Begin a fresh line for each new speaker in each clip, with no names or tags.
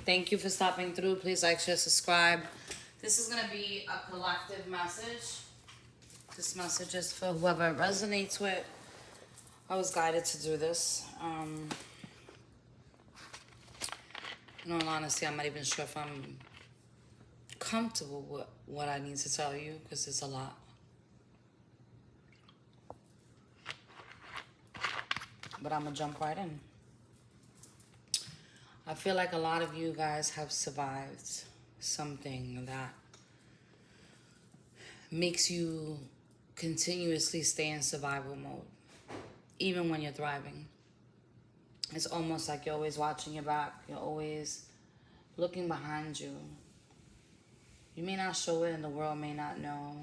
Thank you for stopping through. Please like, share, subscribe. This is going to be a collective message. This message is for whoever it resonates with. I was guided to do this. In all honesty, I'm not even sure if I'm comfortable with what I need to tell you because it's a lot. But I'm going to jump right in. I feel like a lot of you guys have survived something that makes you continuously stay in survival mode, even when you're thriving. It's almost like you're always watching your back. You're always looking behind you. You may not show it and the world may not know.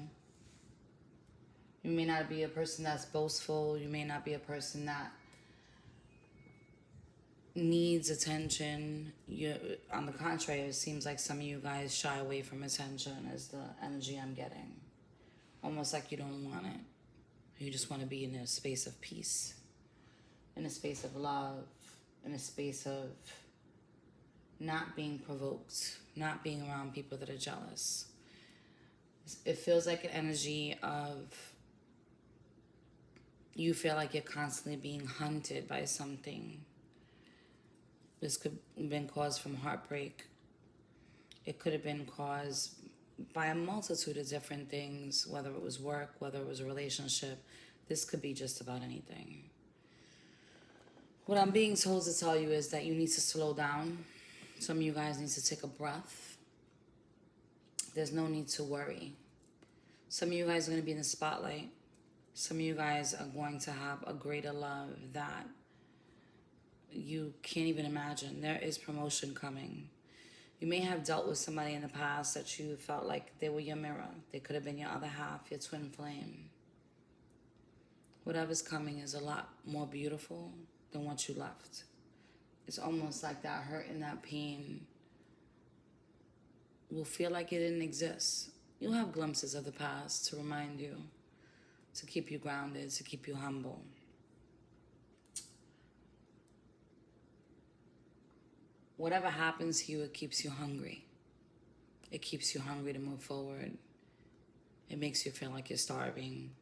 You may not be a person that's boastful. You may not be a person that needs attention. On the contrary, it seems like some of you guys shy away from attention is the energy I'm getting. Almost like you don't want it. You just want to be in a space of peace, in a space of love, in a space of not being provoked, not being around people that are jealous. It feels like an energy of you feel like you're constantly being hunted by something. This could have been caused from heartbreak. It could have been caused by a multitude of different things, whether it was work, whether it was a relationship. This could be just about anything. What I'm being told to tell you is that you need to slow down. Some of you guys need to take a breath. There's no need to worry. Some of you guys are going to be in the spotlight. Some of you guys are going to have a greater love that you can't even imagine. There is promotion coming. You may have dealt with somebody in the past that you felt like they were your mirror. They could have been your other half, your twin flame. Whatever's coming is a lot more beautiful than what you left. It's almost like that hurt and that pain will feel like it didn't exist. You'll have glimpses of the past to remind you, to keep you grounded, to keep you humble. Whatever happens to you, it keeps you hungry. It keeps you hungry to move forward. It makes you feel like you're starving.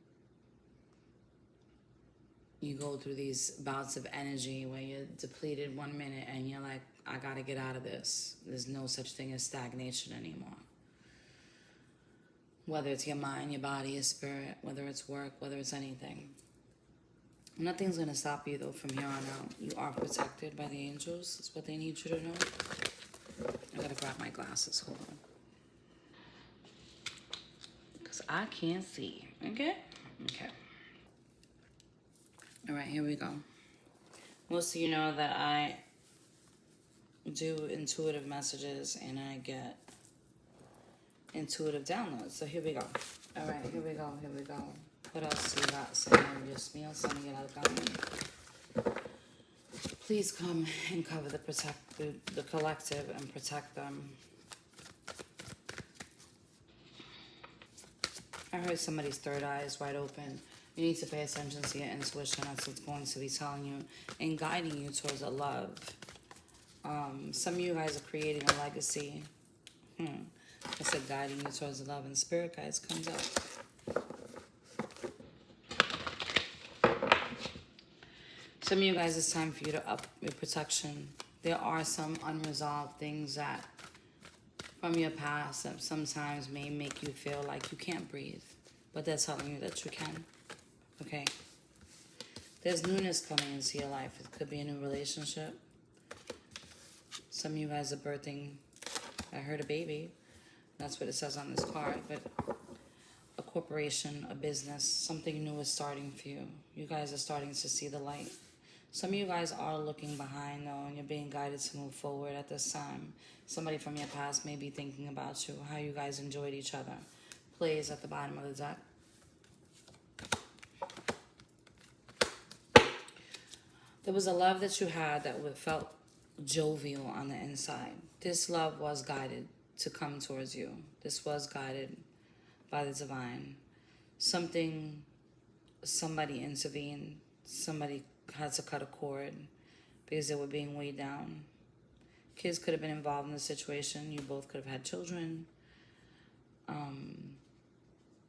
You go through these bouts of energy where you're depleted 1 minute and you're like, I gotta get out of this. There's no such thing as stagnation anymore. Whether it's your mind, your body, your spirit, whether it's work, whether it's anything. Nothing's gonna stop you though from here on out. You are protected by the angels. That's what they need you to know. I gotta grab my glasses, hold on. Because I can't see, okay? Okay. All right, here we go. Most of you know that I do intuitive messages and I get intuitive downloads. So here we go. All right, here we go. What else do you got? Señor Dios mío, Señor Alcalde. Please come and cover the collective and protect them. I heard somebody's third eye is wide open. You need to pay attention to your intuition. That's what's going to be telling you and guiding you towards a love. Some of you guys are creating a legacy. I said guiding you towards love, and spirit guides comes up. Some of you guys, it's time for you to up your protection. There are some unresolved things that from your past that sometimes may make you feel like you can't breathe, but they're telling you that you can. Okay? There's newness coming into your life. It could be a new relationship. Some of you guys are birthing, I heard a baby. That's what it says on this card. But a corporation, a business, something new is starting for you. You guys are starting to see the light. Some of you guys are looking behind, though, and you're being guided to move forward at this time. Somebody from your past may be thinking about you, how you guys enjoyed each other. Plays at the bottom of the deck. There was a love that you had that felt jovial on the inside. This love was guided to come towards you. This was guided by the divine. Somebody intervened. Somebody had to cut a cord because they were being weighed down. Kids could have been involved in the situation. You both could have had children.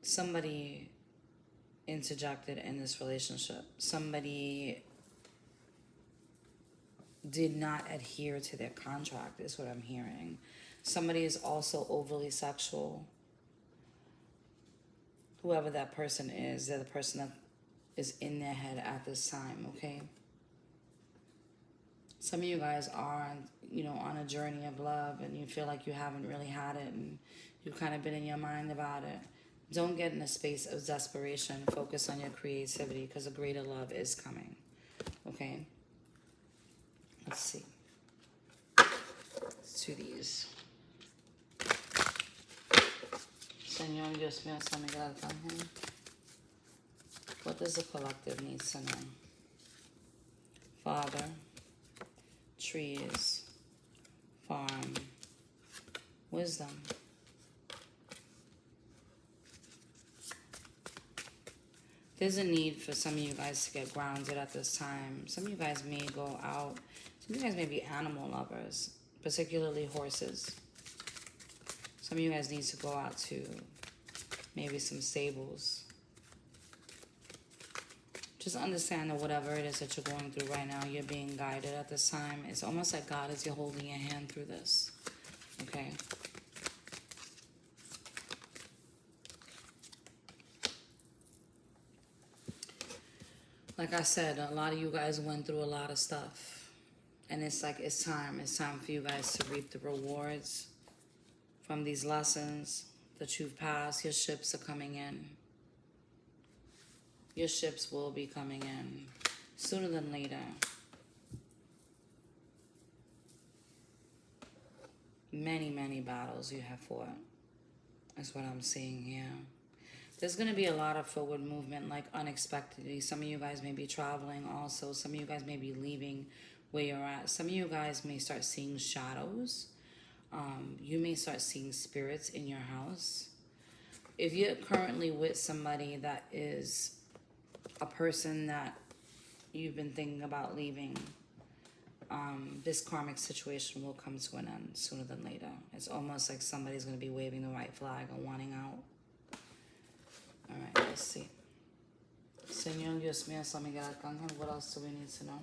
Somebody interjected in this relationship. Somebody did not adhere to their contract, is what I'm hearing. Somebody is also overly sexual. Whoever that person is, they're the person that is in their head at this time, okay? Some of you guys are, on a journey of love, and you feel like you haven't really had it, and you've kind of been in your mind about it. Don't get in a space of desperation. Focus on your creativity, because a greater love is coming, okay? Let's see. Let's do these. Señor, Dios mío, San Miguel Arcángel. What does the collective need to know? Father, trees, farm, wisdom. There's a need for some of you guys to get grounded at this time. Some of you guys may go out. Some of you guys may be animal lovers, particularly horses. Some of you guys need to go out to maybe some stables. Just understand that whatever it is that you're going through right now, you're being guided at this time. It's almost like God is holding your hand through this, okay? Like I said, a lot of you guys went through a lot of stuff. And it's like, it's time. It's time for you guys to reap the rewards from these lessons that you've passed. Your ships are coming in. Your ships will be coming in sooner than later. Many, many battles you have fought. That's what I'm seeing here. There's going to be a lot of forward movement, like unexpectedly. Some of you guys may be traveling also. Some of you guys may be leaving where you're at. Some of you guys may start seeing shadows. You may start seeing spirits in your house. If you're currently with somebody that is a person that you've been thinking about leaving, this karmic situation will come to an end sooner than later. It's almost like somebody's going to be waving the white flag and wanting out. All right, let's see. Señor, Dios mío, San Miguel Arcángel, what else do we need to know?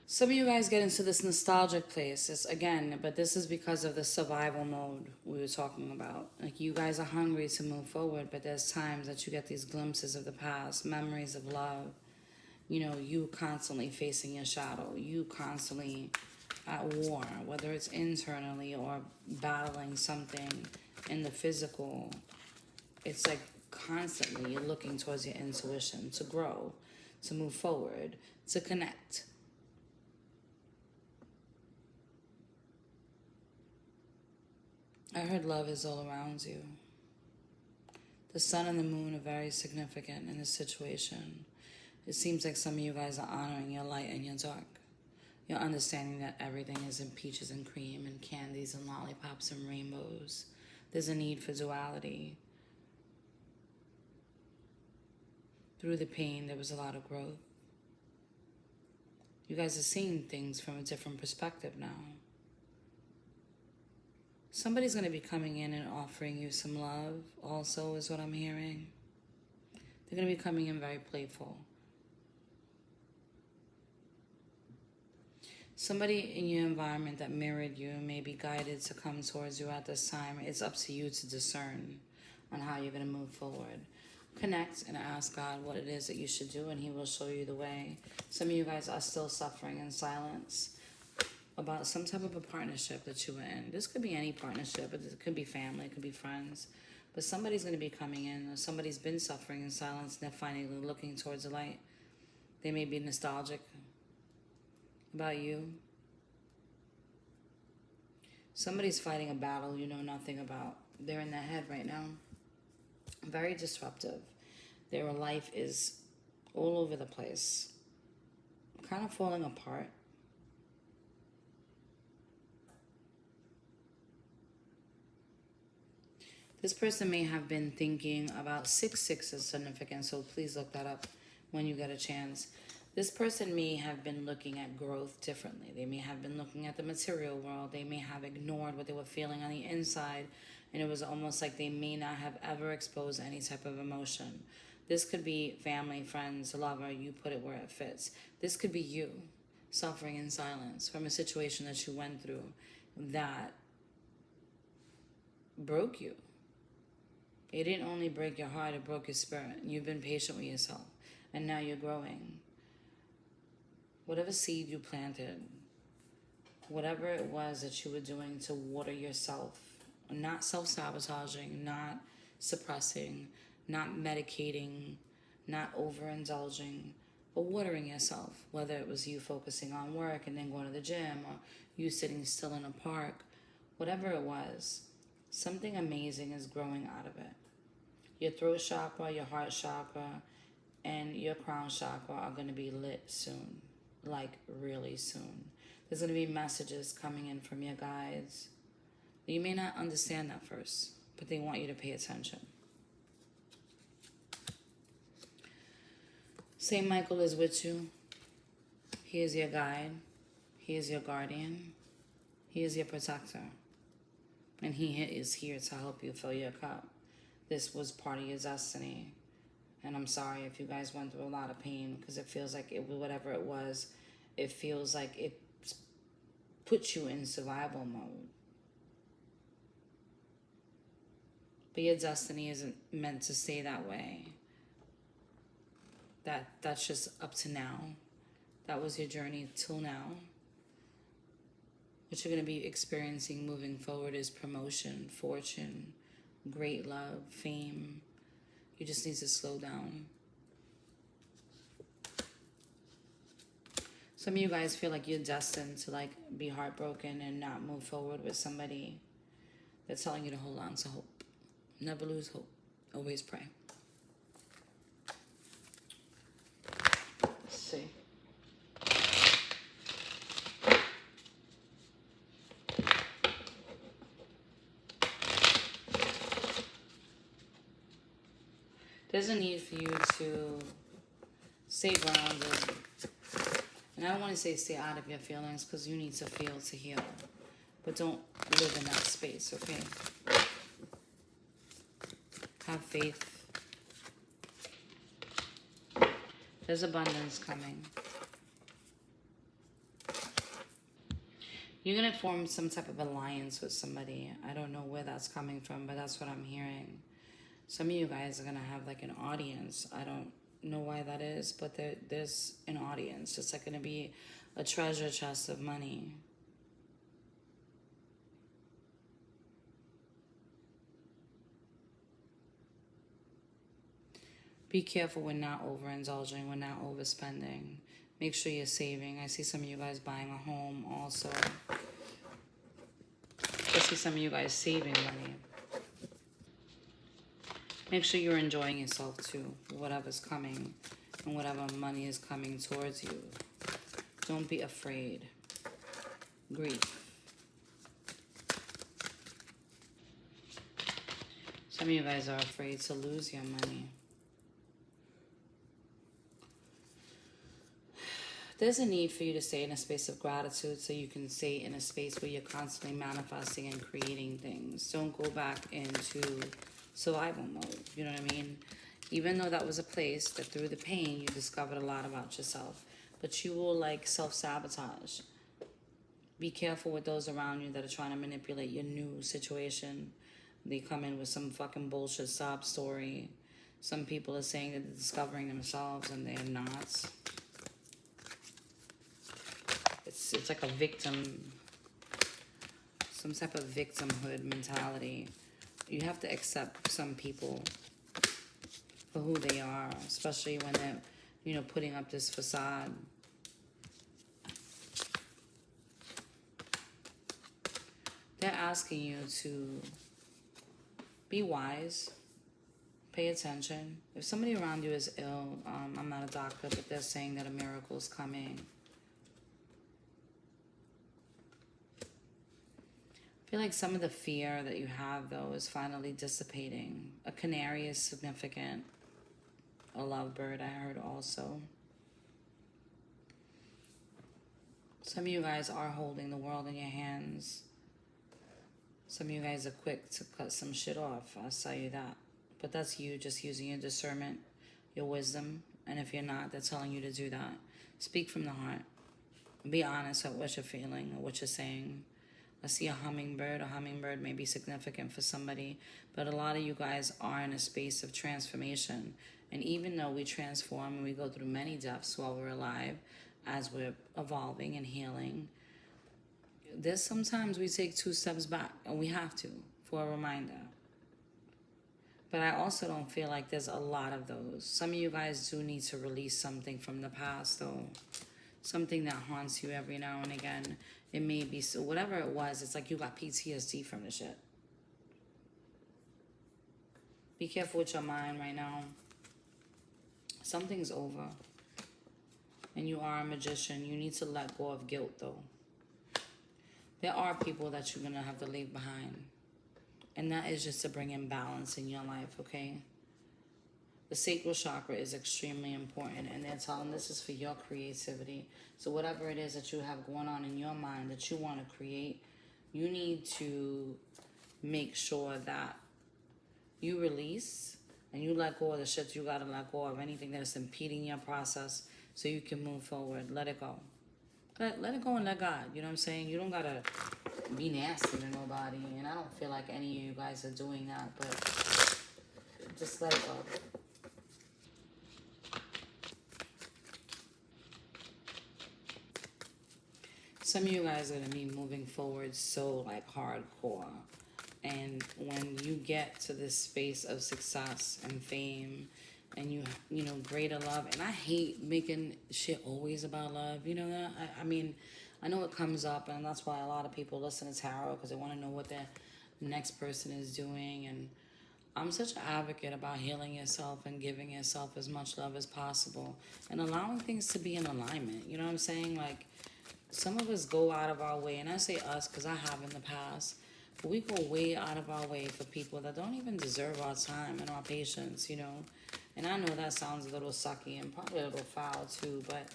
Some of you guys get into this nostalgic place. But this is because of the survival mode we were talking about. Like, you guys are hungry to move forward, but there's times that you get these glimpses of the past, memories of love. You constantly facing your shadow. You constantly at war, whether it's internally or battling something in the physical. It's like constantly you're looking towards your intuition to grow, to move forward, to connect. I heard love is all around you. The sun and the moon are very significant in this situation. It seems like some of you guys are honoring your light and your dark. You're understanding that everything isn't peaches and cream and candies and lollipops and rainbows. There's a need for duality. Through the pain, there was a lot of growth. You guys are seeing things from a different perspective now. Somebody's going to be coming in and offering you some love also, is what I'm hearing. They're going to be coming in very playful. Somebody in your environment that mirrored you may be guided to come towards you at this time. It's up to you to discern on how you're going to move forward. Connect and ask God what it is that you should do, and He will show you the way. Some of you guys are still suffering in silence about some type of a partnership that you were in. This could be any partnership, but it could be family, it could be friends. But somebody's going to be coming in, or somebody's been suffering in silence, and they're finally looking towards the light. They may be nostalgic about you. Somebody's fighting a battle you know nothing about. They're in their head right now. Very disruptive. Their life is all over the place. Kind of falling apart. This person may have been thinking about 6 is significant, so please look that up when you get a chance. This person may have been looking at growth differently. They may have been looking at the material world. They may have ignored what they were feeling on the inside, and it was almost like they may not have ever exposed any type of emotion. This could be family, friends, lover, you put it where it fits. This could be you suffering in silence from a situation that you went through that broke you. It didn't only break your heart, it broke your spirit. You've been patient with yourself, and now you're growing. Whatever seed you planted, whatever it was that you were doing to water yourself, not self-sabotaging, not suppressing, not medicating, not overindulging, but watering yourself, whether it was you focusing on work and then going to the gym, or you sitting still in a park, whatever it was, something amazing is growing out of it. Your throat chakra, your heart chakra, and your crown chakra are going to be lit soon, like really soon. There's going to be messages coming in from your guides. You may not understand that first, but they want you to pay attention. Saint Michael is with you. He is your guide. He is your guardian. He is your protector. And he is here to help you fill your cup. This was part of your destiny. And I'm sorry if you guys went through a lot of pain, because it feels like it, whatever it was, it feels like it put you in survival mode. But your destiny isn't meant to stay that way. That's just up to now. That was your journey till now. What you're going to be experiencing moving forward is promotion, fortune, great love, fame. You just need to slow down. Some of you guys feel like you're destined to like be heartbroken and not move forward with somebody. They're telling you to hold on to hope. Never lose hope. Always pray. Let's see. There's a need for you to stay grounded. And I don't want to say stay out of your feelings, because you need to feel to heal. But don't live in that space, okay? Have faith. There's abundance coming. You're going to form some type of alliance with somebody. I don't know where that's coming from, but that's what I'm hearing. Some of you guys are going to have like an audience. I don't know why that is, but there's an audience. It's like going to be a treasure chest of money. Be careful when not overindulging, when not overspending. Make sure you're saving. I see some of you guys buying a home also. I see some of you guys saving money. Make sure you're enjoying yourself too, whatever's coming and whatever money is coming towards you. Don't be afraid. Grief. Some of you guys are afraid to lose your money. There's a need for you to stay in a space of gratitude so you can stay in a space where you're constantly manifesting and creating things. Don't go back into survival mode, you know what I mean? Even though that was a place that through the pain you discovered a lot about yourself, but you will like self-sabotage. Be careful with those around you that are trying to manipulate your new situation. They come in with some fucking bullshit sob story. Some people are saying that they're discovering themselves and they're not. It's like a victim, some type of victimhood mentality. You have to accept some people for who they are, especially when they're, you know, putting up this facade. They're asking you to be wise, pay attention. If somebody around you is ill, I'm not a doctor, but they're saying that a miracle is coming. I feel like some of the fear that you have, though, is finally dissipating. A canary is significant. A lovebird, I heard also. Some of you guys are holding the world in your hands. Some of you guys are quick to cut some shit off. I'll tell you that. But that's you just using your discernment, your wisdom. And if you're not, they're telling you to do that. Speak from the heart. Be honest with what you're feeling or what you're saying. I see a hummingbird. A hummingbird may be significant for somebody, but a lot of you guys are in a space of transformation. And even though we transform and we go through many depths while we're alive, as we're evolving and healing, there's sometimes we take 2 steps back, and we have to, for a reminder. But I also don't feel like there's a lot of those. Some of you guys do need to release something from the past, though. Something that haunts you every now and again. It may be, so whatever it was, it's like you got PTSD from the shit. Be careful with your mind right now. Something's over. And you are a magician. You need to let go of guilt, though. There are people that you're going to have to leave behind. And that is just to bring in balance in your life, okay? The sacral chakra is extremely important. And they're telling this is for your creativity. So whatever it is that you have going on in your mind that you want to create, you need to make sure that you release and you let go of the shit you got to let go of. Anything that's impeding your process so you can move forward. Let it go. Let it go and let God. You know what I'm saying? You don't got to be nasty to nobody. And I don't feel like any of you guys are doing that. But just let it go. Some of you guys are going to be moving forward so like hardcore. And when you get to this space of success and fame and you know, greater love, and I hate making shit always about love, you know that? I mean, I know it comes up, and that's why a lot of people listen to tarot, because they want to know what the next person is doing. And I'm such an advocate about healing yourself and giving yourself as much love as possible and allowing things to be in alignment. You know what I'm saying? Like, some of us go out of our way, and I say us because I have in the past, but we go way out of our way for people that don't even deserve our time and our patience, you know. And I know that sounds a little sucky and probably a little foul too, but,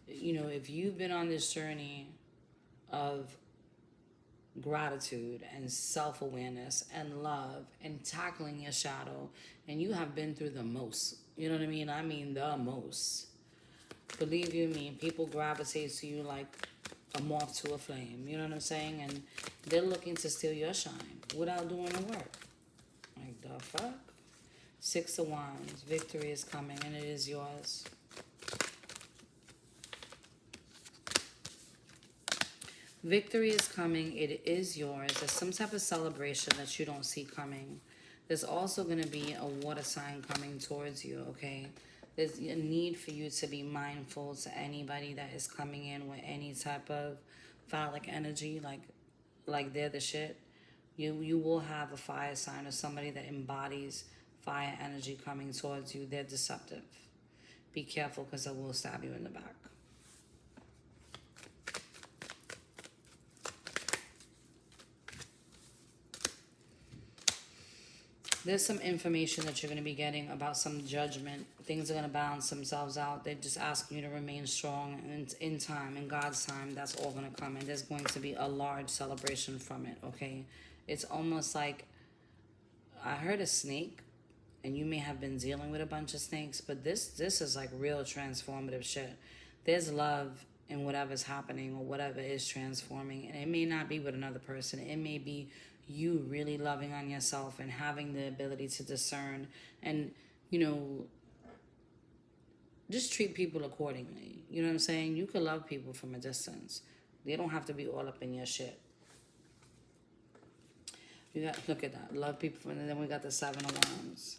you know, if you've been on this journey of gratitude and self-awareness and love and tackling your shadow, and you have been through the most, you know what I mean? I mean the most. Believe you me, people gravitate to you like a moth to a flame, you know what I'm saying? And they're looking to steal your shine without doing the work. Like, the fuck? 6 of Wands, victory is coming, and it is yours. Victory is coming, it is yours. There's some type of celebration that you don't see coming. There's also going to be a water sign coming towards you, okay? There's a need for you to be mindful to anybody that is coming in with any type of phallic energy, like they're the shit. You will have a fire sign or somebody that embodies fire energy coming towards you. They're deceptive. Be careful, because they will stab you in the back. There's some information that you're going to be getting about some judgment. Things are going to balance themselves out. They're just asking you to remain strong. And in time, in God's time, that's all going to come. And there's going to be a large celebration from it, okay? It's almost like, I heard a snake, and you may have been dealing with a bunch of snakes, but this is like real transformative shit. There's love in whatever's happening or whatever is transforming. And it may not be with another person. It may be you really loving on yourself and having the ability to discern and, you know, just treat people accordingly. You know what I'm saying? You could love people from a distance. They don't have to be all up in your shit. You got, look at that. Love people, and then we got the 7 of Wands,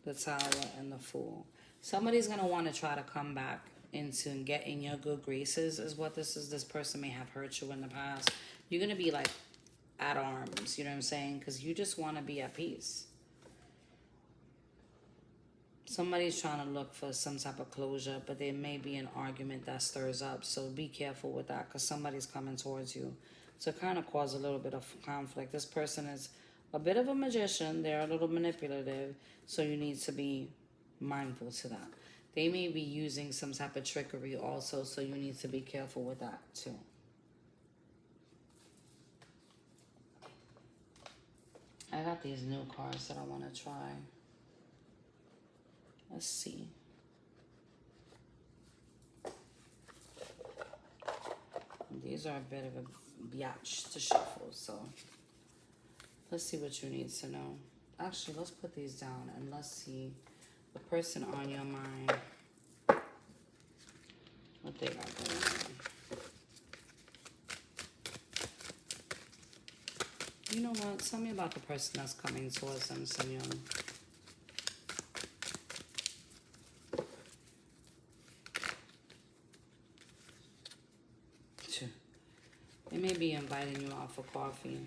the Tower, and the Fool. Somebody's going to want to try to come back into and get in your good graces is what this is. This person may have hurt you in the past. You're going to be like at arms, you know what I'm saying? Because you just want to be at peace. Somebody's trying to look for some type of closure, but there may be an argument that stirs up. So be careful with that, because somebody's coming towards you. to kind of cause a little bit of conflict. This person is a bit of a magician. They're a little manipulative, so you need to be mindful to that. They may be using some type of trickery also, so you need to be careful with that too. I got these new cards that I want to try. Let's see. These are a bit of a biatch to shuffle, so let's see what you need to know. Actually, let's put these down and let's see the person on your mind. What they got going on. You know what? Tell me about the person that's coming towards them, Senor. They may be inviting you out for coffee.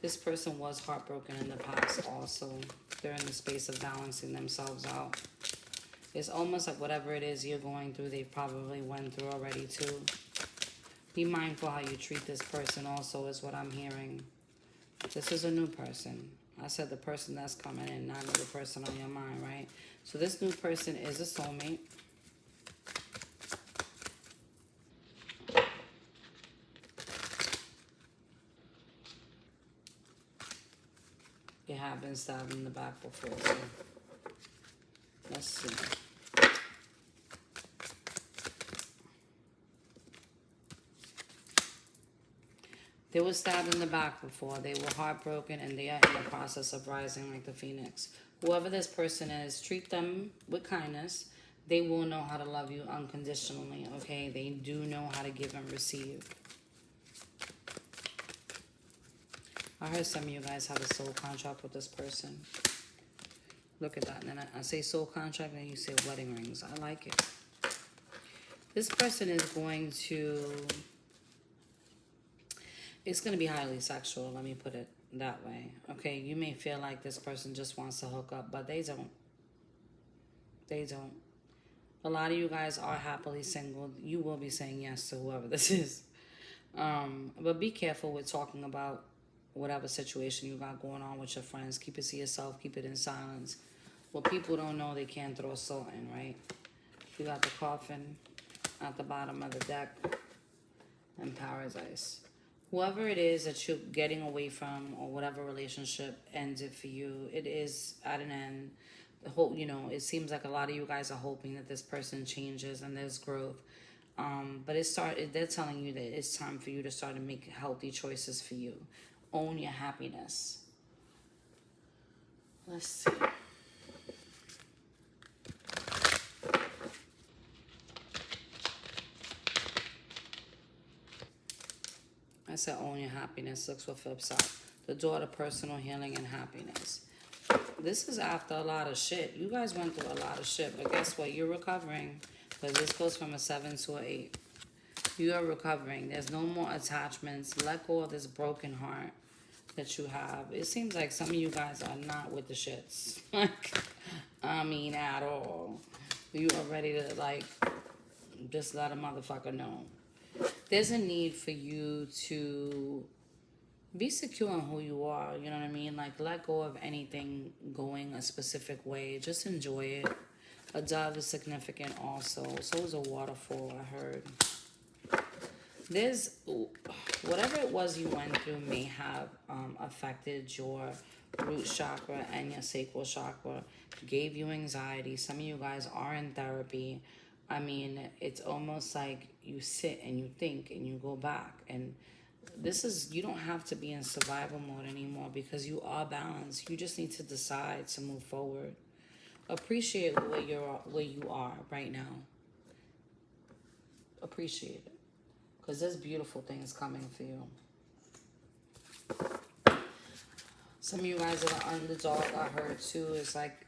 This person was heartbroken in the past also. They're in the space of balancing themselves out. It's almost like whatever it is you're going through, they probably went through already too. Be mindful how you treat this person also is what I'm hearing. This is a new person. I said the person that's coming in, not the person on your mind, right? So this new person is a soulmate. You have been stabbed in the back before, so let's see. They were stabbed in the back before. They were heartbroken, and they are in the process of rising like the phoenix. Whoever this person is, treat them with kindness. They will know how to love you unconditionally, okay? They do know how to give and receive. I heard some of you guys have a soul contract with this person. Look at that. And then I say soul contract, and you say wedding rings. I like it. This person is going to... It's going to be highly sexual, let me put it that way. Okay, you may feel like this person just wants to hook up, but they don't. They don't. A lot of you guys are happily single. You will be saying yes to whoever this is. But be careful with talking about whatever situation you got going on with your friends. Keep it to yourself. Keep it in silence. What people don't know, they can't throw salt in, right? You got the coffin at the bottom of the deck and paradise. Whoever it is that you're getting away from or whatever relationship ended for you, it is at an end. The whole, it seems like a lot of you guys are hoping that this person changes and there's growth. But they're telling you that it's time for you to start to make healthy choices for you. Own your happiness. Let's see. I said own your happiness. Looks what flips out. The door to personal healing and happiness. This is after a lot of shit. You guys went through a lot of shit. But guess what? You're recovering. Because this goes from a 7 to an 8. You are recovering. There's no more attachments. Let go of this broken heart that you have. It seems like some of you guys are not with the shits. I mean, at all. You are ready to, just let a motherfucker know. There's a need for you to be secure in who you are. You know what I mean? Let go of anything going a specific way. Just enjoy it. A dove is significant also. So is a waterfall, I heard. There's... Whatever it was you went through may have affected your root chakra and your sacral chakra. Gave you anxiety. Some of you guys are in therapy. I mean, it's almost like you sit and you think and you go back. And you don't have to be in survival mode anymore because you are balanced. You just need to decide to move forward. Appreciate where you are right now. Appreciate it. Because there's beautiful things coming for you. Some of you guys are the underdog, I heard too. It's like,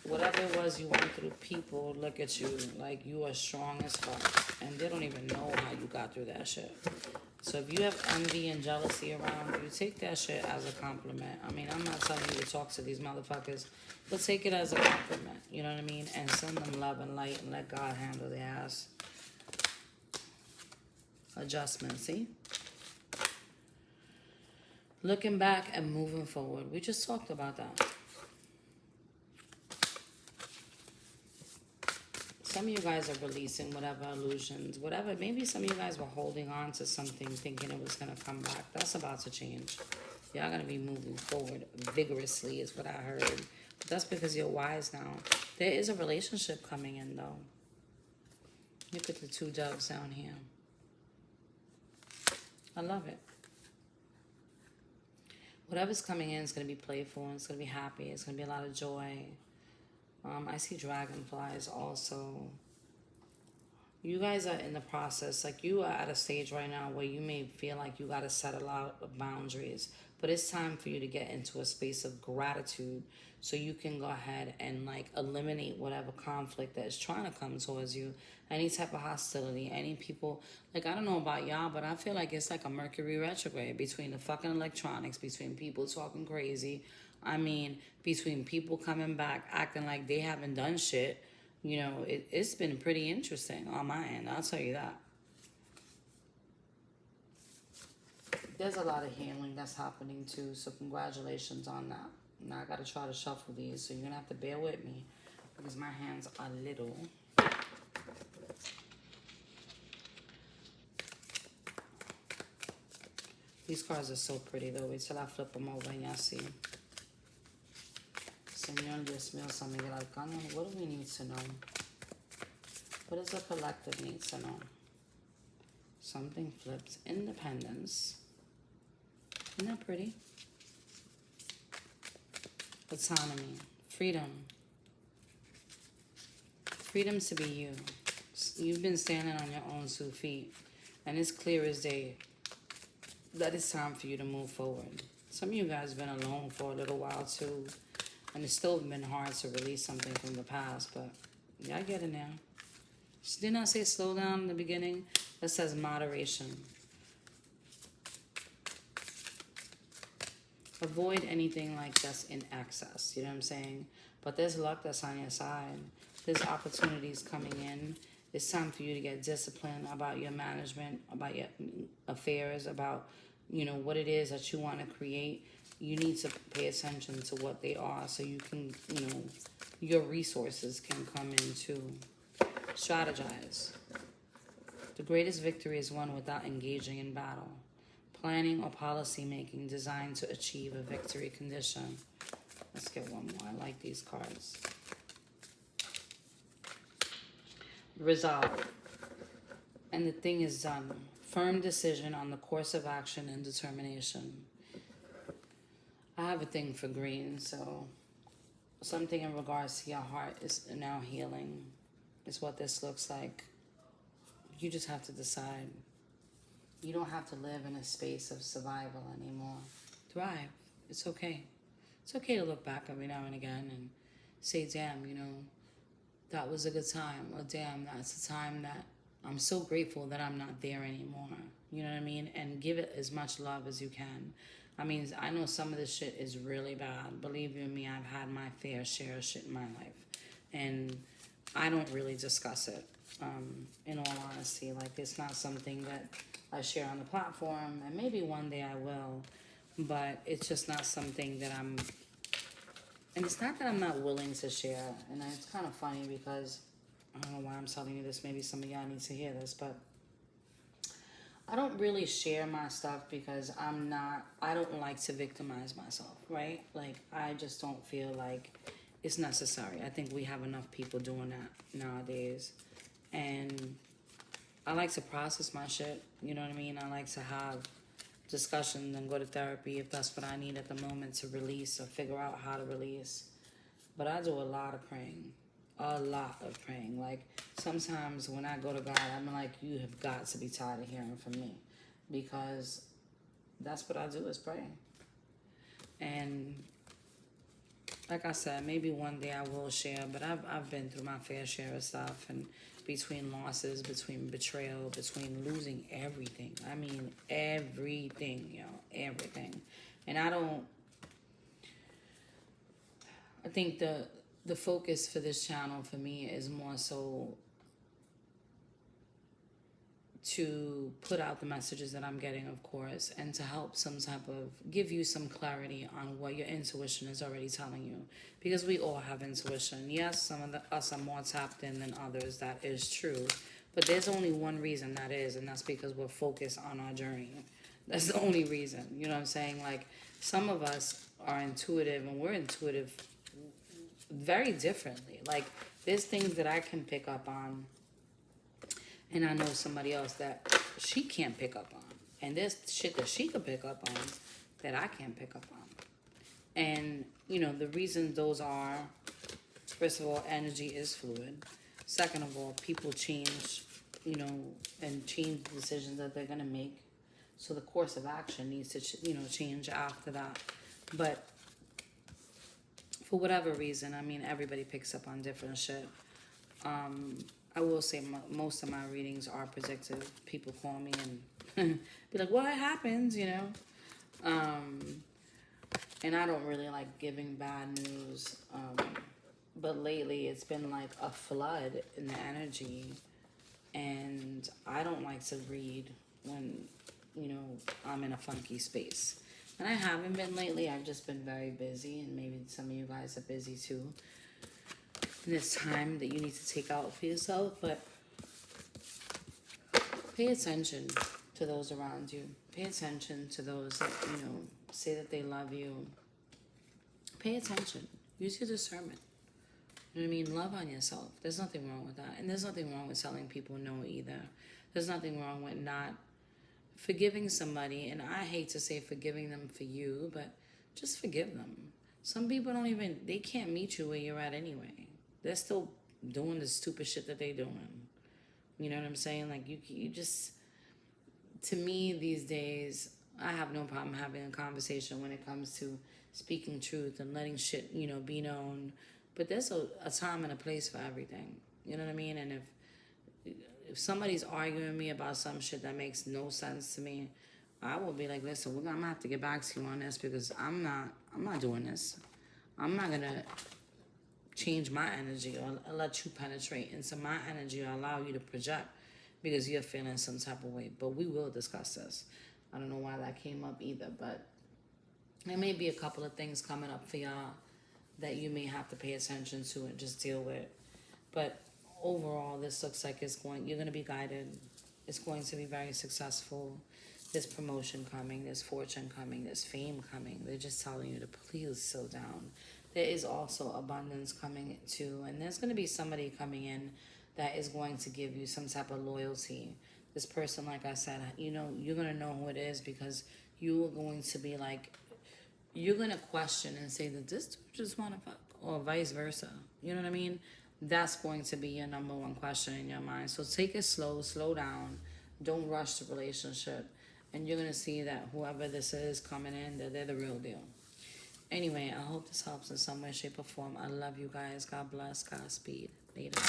whatever it was you went through, people look at you like you are strong as fuck. And they don't even know how you got through that shit. So if you have envy and jealousy around you, take that shit as a compliment. I mean, I'm not telling you to talk to these motherfuckers, but take it as a compliment. You know what I mean? And send them love and light and let God handle their ass. Adjustment, see? Looking back and moving forward. We just talked about that. Some of you guys are releasing whatever illusions, whatever. Maybe some of you guys were holding on to something thinking it was going to come back. That's about to change. Y'all going to be moving forward vigorously is what I heard. But that's because you're wise now. There is a relationship coming in, though. Look at the two doves down here. I love it. Whatever's coming in is going to be playful and it's going to be happy. It's going to be a lot of joy. I see dragonflies also. You guys are in the process. Like, you are at a stage right now where you may feel like you got to set a lot of boundaries. But it's time for you to get into a space of gratitude so you can go ahead and, like, eliminate whatever conflict that is trying to come towards you. Any type of hostility, any people. Like, I don't know about y'all, but I feel like it's like a Mercury retrograde between the fucking electronics, between people talking crazy. I mean, between people coming back, acting like they haven't done shit. You know, it's been pretty interesting on my end. I'll tell you that. There's a lot of healing that's happening too, so congratulations on that. Now I gotta try to shuffle these, so you're gonna have to bear with me because my hands are little. These cards are so pretty though. Wait till I flip them over and y'all see. Señor, Dios mío, San Miguel Arcángel, what do we need to know? What does the collective need to know? Something flips. Independence. Isn't that pretty? Autonomy. Freedom. Freedom to be you. You've been standing on your own 2 feet. And it's clear as day that it's time for you to move forward. Some of you guys have been alone for a little while too. And it's still been hard to release something from the past. But y'all get it now. Didn't I say slow down in the beginning? That says moderation. Avoid anything like that's in excess. You know what I'm saying? But there's luck that's on your side. There's opportunities coming in. It's time for you to get disciplined about your management, about your affairs, about, you know, what it is that you want to create. You need to pay attention to what they are so you can, you know, your resources can come in too. Strategize. The greatest victory is won without engaging in battle. Planning or policy making designed to achieve a victory condition. Let's get one more. I like these cards. Resolve. And the thing is done. Firm decision on the course of action and determination. I have a thing for green, so something in regards to your heart is now healing. Is what this looks like. You just have to decide. You don't have to live in a space of survival anymore. Thrive. It's okay. It's okay to look back every now and again and say, damn, you know, that was a good time. Or damn, that's a time that I'm so grateful that I'm not there anymore. You know what I mean? And give it as much love as you can. I mean, I know some of this shit is really bad. Believe you me, I've had my fair share of shit in my life. And I don't really discuss it, in all honesty. Like, it's not something that I share on the platform, and maybe one day I will, but it's just not something that I'm, and it's not that I'm not willing to share, and it's kind of funny because, I don't know why I'm telling you this, maybe some of y'all need to hear this, but I don't really share my stuff because I don't like to victimize myself, right? Like, I just don't feel like it's necessary. I think we have enough people doing that nowadays. And I like to process my shit, you know what I mean? I like to have discussions and go to therapy if that's what I need at the moment to release or figure out how to release. But I do a lot of praying. A lot of praying. Like, sometimes when I go to God, I'm like, you have got to be tired of hearing from me. Because that's what I do, is pray. And like I said, maybe one day I will share, but I've been through my fair share of stuff, and between losses, between betrayal, between losing everything. I mean, everything, yo, everything. And I think the focus for this channel for me is more so to put out the messages that I'm getting, of course, and to help some type of give you some clarity on what your intuition is already telling you. Because we all have intuition. Yes, some of us are more tapped in than others. That is true. But there's only one reason that is, and that's because we're focused on our journey. That's the only reason. You know what I'm saying? Like, some of us are intuitive, and we're intuitive very differently. Like, there's things that I can pick up on, and I know somebody else that she can't pick up on. And there's shit that she could pick up on that I can't pick up on. And, you know, the reasons those are, first of all, energy is fluid. Second of all, people change, you know, and change the decisions that they're going to make. So the course of action needs to, change after that. But for whatever reason, I mean, everybody picks up on different shit. I will say most of my readings are predictive. People call me and be like, what happens, you know? And I don't really like giving bad news. But lately it's been like a flood in the energy. And I don't like to read when, you know, I'm in a funky space. And I haven't been lately. I've just been very busy. And maybe some of you guys are busy too. And it's time that you need to take out for yourself. But pay attention to those around you. Pay attention to those that, you know, say that they love you. Pay attention. Use your discernment. You know what I mean? Love on yourself. There's nothing wrong with that. And there's nothing wrong with telling people no either. There's nothing wrong with not forgiving somebody. And I hate to say forgiving them for you, but just forgive them. Some people they can't meet you where you're at anyway. They're still doing the stupid shit that they're doing. You know what I'm saying? Like, you just, to me these days, I have no problem having a conversation when it comes to speaking truth and letting shit, you know, be known. But there's a time and a place for everything. You know what I mean? And if somebody's arguing with me about some shit that makes no sense to me, I will be like, listen, I'm gonna have to get back to you on this, because I'm not doing this. I'm not gonna change my energy or let you penetrate into my energy or allow you to project because you're feeling some type of way. But we will discuss this. I don't know why that came up either, but there may be a couple of things coming up for y'all that you may have to pay attention to and just deal with. But overall, this looks like you're going to be guided. It's going to be very successful. There's promotion coming, there's fortune coming, there's fame coming. They're just telling you to please slow down. There is also abundance coming too. And there's going to be somebody coming in that is going to give you some type of loyalty. This person, like I said, you know, you're going to know who it is, because you are going to be like, you're going to question and say that this dude just want to fuck, or vice versa. You know what I mean? That's going to be your number one question in your mind. So take it slow down. Don't rush the relationship. And you're going to see that whoever this is coming in, that they're the real deal. Anyway, I hope this helps in some way, shape, or form. I love you guys. God bless. Godspeed. Later.